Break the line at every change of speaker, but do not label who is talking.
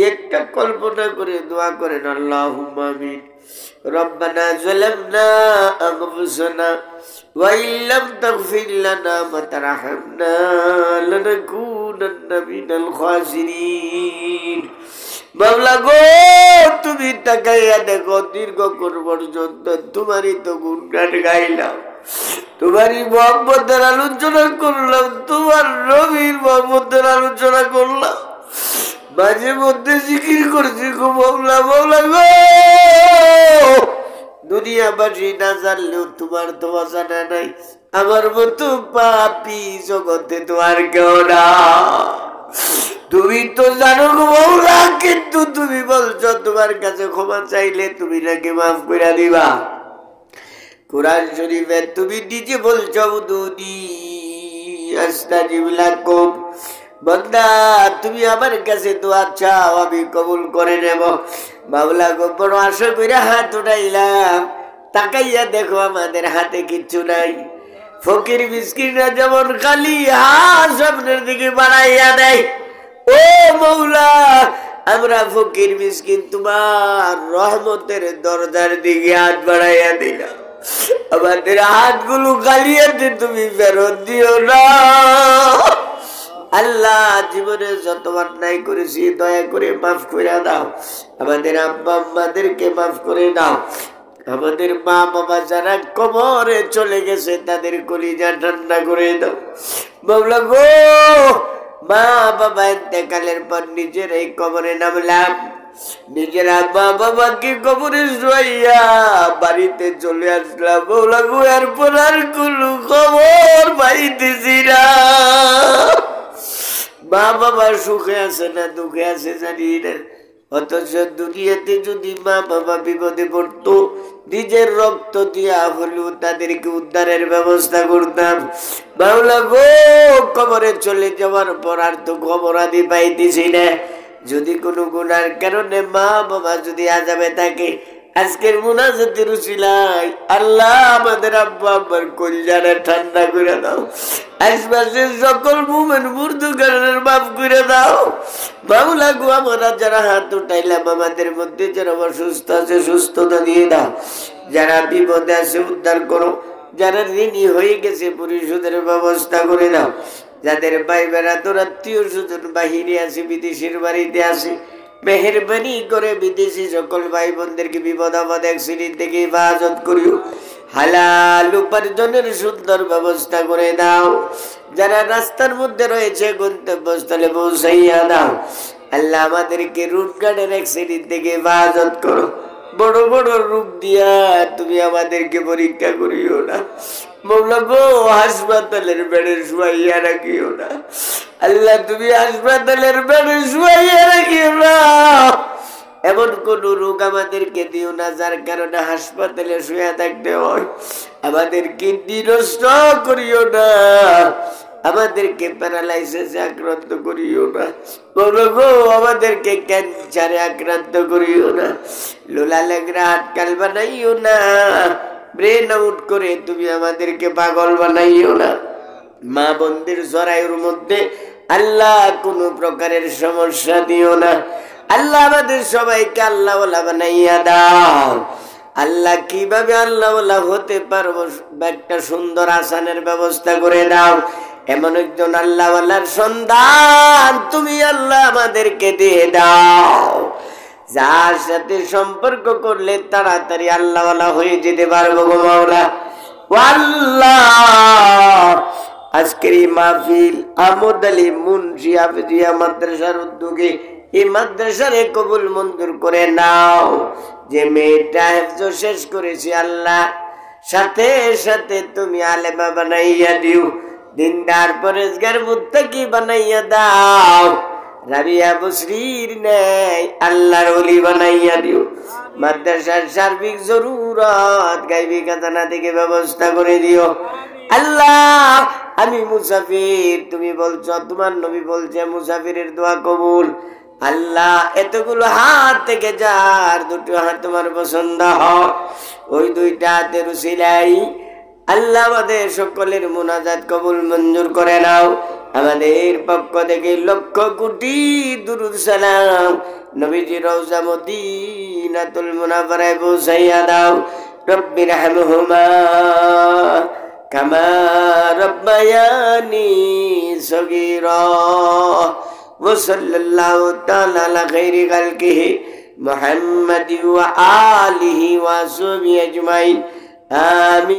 একটা কল্পনা করে দোয়া করেন আল্লাহুম্মা আমিন। রব্বানা যালামনা আনফুসানা ওয়া ইল্লাম তাগফির লানা ওয়া তারহামনা লানাকুনান্না মিনাল খাসিরিন। মাওলা গো, তুমি তাকাইয়া দেখো, দীর্ঘক্ষণ পর্যন্ত তোমারই তো গুণগান গাইলাম, তোমারই মোহাম্মদের আলোচনা করলাম, তোমার নবীর মোহাম্মদের আলোচনা করলাম, মাঝে মধ্যে জিকির করছি গো মাওলা। মাওলা গো, দুনিয়াবাসী না জানলেও তোমার তো অজানা নাই। আমার মতো পাপী জগতে তোমার কেউ না। তুমি তো জানো গো মাওলা, কিন্তু তুমি বলছো তোমার কাছে ক্ষমা চাইলে তুমি নাকি মাফ করে দিবা। কুরআন শরীফে তুমি নিজে বলছো উদুনি আস্তাজিব লাকুম, বান্দা তুমি আমার কাছে দোয়া চাও, আমি কবুল করে নেব। মাওলা গো, বড় আশা করে হাত উঠাইলাম, তাকাইয়া দেখো আমাদের হাতে কিচ্ছু নাই। ফকির মিসকিনরা যেমন খালি হাত সামনের দিকে বাড়াইয়া দেয়, ও মাওলা আমরা ফকির মিসকিন তোমার রহমতের দরজার দিকে হাত বাড়াইয়া দিলাম, আমাদের হাতগুলো খালিয়াতে তুমি ফেরত দিও না। আল্লাহ, জীবনে যত অন্যায় করেছি দয়া করে মাফ করে দাও। আমাদের আব্বা আম্মাদেরকে মাফ করে দাও। আমাদের মা বাবা যারা কবরে চলে গেছে তাদের কলিজা ঠান্ডা করে দাও। মাওলা গো, মা বাবা ইন্তেকালের পর নিজের এই কবরে নামলাম, নিজের আব্বা বাবাকে কবরে শুয়াইয়া বাড়িতে চলে আসলাম। মাওলা গো, এরপর আর কোনো খবর পাইতেছি না। মা বাবা সুখে আছে না দুঃখে আছে জানি না, অথচ দুনিয়াতে যদি মা বাবা বিপদে পড়তো নিজের রক্ত দিয়া হলেও তাদেরকে উদ্ধারের ব্যবস্থা করতাম। মাওলা গো, কবরে চলে যাওয়ার পর আর তো খবর আদি পাইতেছি না। যদি কোনো গুনার কারণে মা বাবা যদি আযাবে থাকে, আজকের মুনাজাতের উসিলায় আল্লাহ আমাদের আব্বা আব্বার কলিজাটা ঠান্ডা করে দাও। আশপাশের সকল মুমিন মুর্দুগারের মাফ করে দাও। মাওলা গো, আমরা যারা হাত উঠাইলাম আমাদের মধ্যে যারা অসুস্থ আছে সুস্থতা দিয়ে দাও, যারা বিপদে আছে উদ্ধার করো, যারা ঋণী হয়ে গেছে পরিশোধের ব্যবস্থা করে দাও, যাদের ভাই বেড়াতোর আত্মীয় স্বজন বাহিরে আছে, বিদেশের বাড়িতে আছে, মেহেরবানি করে বিদেশি সকল ভাই বোনদেরকে বিপদ আপদ অ্যাক্সিডেন্ট থেকে হেফাজত করিও। হালাল উপার্জনের সুন্দর ব্যবস্থা করে দাও। যারা রাস্তার মধ্যে রয়েছে গন্তব্যস্থলে পৌঁছাইয়া দাও। আল্লাহ, আমাদেরকে রুট গার্ডের অ্যাক্সিডেন্ট থেকে হেফাজত করো। বড় বড় রোগ দিয়া তুমি আমাদেরকে পরীক্ষা করিও না। মাওলা গো, হাসপাতালের বেডে শুয়াইয়া রাখিও না। আল্লাহ, তুমি হাসপাতালের বেডে শুয়াইয়া রাখিও না। এমন কোন রোগ আমাদেরকে দিও না যার কারণে হাসপাতালে শুয়ে থাকতে হয়। আমাদের কিডনি নষ্ট করিও না, আমাদেরকে প্যারালাইসিসে আক্রান্ত করিও না। মাওলা গো, আমাদেরকে ক্যান্সারে আক্রান্ত করিও না। লোলা লেগরা হাটকাল বানাইও না। ব্রেন আউট করে তুমি আমাদেরকে পাগল বানাইও না। মা বোনদের জরায়ুর মধ্যে আল্লাহ কোনো প্রকারের সমস্যা দিও না। আল্লাহ, আমাদের সবাইকে আল্লাহওয়ালা বানাইয়া দাও। আল্লাহ, কিভাবে আল্লাহওয়ালা হতে পারবো একটা সুন্দর আসানের ব্যবস্থা করে দাও। এমন একজন আল্লাহওয়ালার সন্ধান তুমি আল্লাহ আমাদেরকে দিয়ে দাও, যার সাথে সম্পর্ক করলে তাড়াতাড়ি আল্লাহওয়ালা হয়ে যেতে পারবো গো মাওলা। আল্লাহ, আজকের এই মাহফিল আমদ আলী মুন্সি হাফিজিয়া মাদ্রাসার উদ্যোগে এই মাদ্রাসার কবুল মঞ্জুর করে নাও। যে মেয়েটা হেফজ শেষ করেছে আল্লাহ, সাথে সাথে তুমি আলেমা বানাইয়া দিও, দিনদার পরেজগার মুত্তাকি বানাইয়া দাও। রাবিয়া বসরির নেই আল্লাহর ওলি বানাইয়া দিও। মাদ্রাসার সার্বিক জরুরত গায়বী খাজানা থেকে ব্যবস্থা করে দিও। আল্লাহ, আমি মুসাফির, তুমি বলছো, তোমার নবী বলছে মুসাফিরের দোয়া কবুল। আল্লাহ, এতগুলো হাত থেকে যার দুটো হাত তোমার পছন্দ হয়, ওই দুইটা হাতের উসিলাই আল্লাহ আমাদের সকলের মুনাজাত কবুল মঞ্জুর করে নাও। আমাদের পক্ষ থেকে লক্ষ কোটি দুরূদ সালাম নবীজি রওজা মদিনাতুল মুনাওয়ারায় পৌঁছাইয়া দাও। রব্বির হামহুমা কামা রব্বায়ানি সগীরা। ওয়া সাল্লাল্লাহু তাআলা আলা খাইরি খালকিহি মুহাম্মাদি ওয়া আলিহি ওয়া সাহবিহি আজমাইন। আমিন।